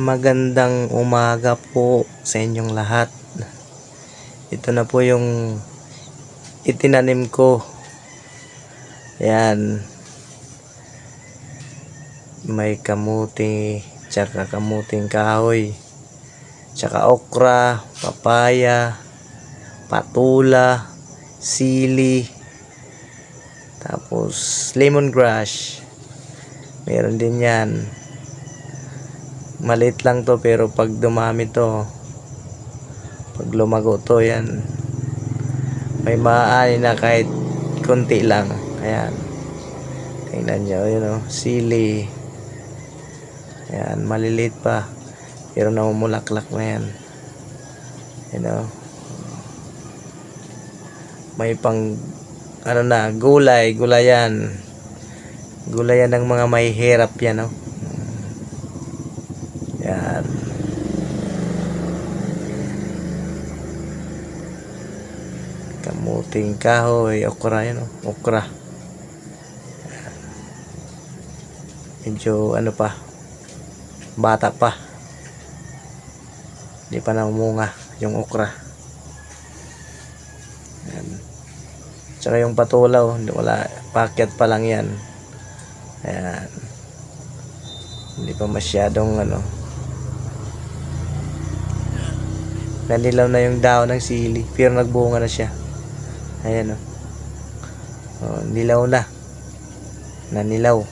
Magandang umaga po sa inyong lahat. Ito na po yung itinanim ko. Ayan. May kamuti, tsaka kamuting kahoy, tsaka okra, papaya, patula, sili, tapos lemongrass. Meron din yan. Maliit lang to, pero pag dumami to, pag lumago to, yan, may maaani na kahit konti lang. Ayan, tingnan nyo, yun o, sili. Ayan, maliliit pa, pero namumulaklak na yan. You know, may pang ano na, gulayan ng mga may hirap yan, no? Yan. Kamuting kahoy, okra, yan, okra. Medyo ano pa, bata pa, hindi pa namunga yung okra. Yan. Tsaka yung patulaw, wala, packet pa lang yan. Ayan, hindi pa masyadong ano, nanilaw na yung dahon ng sili, pero nagbunga na siya. Ayan o, nilaw na, nanilaw.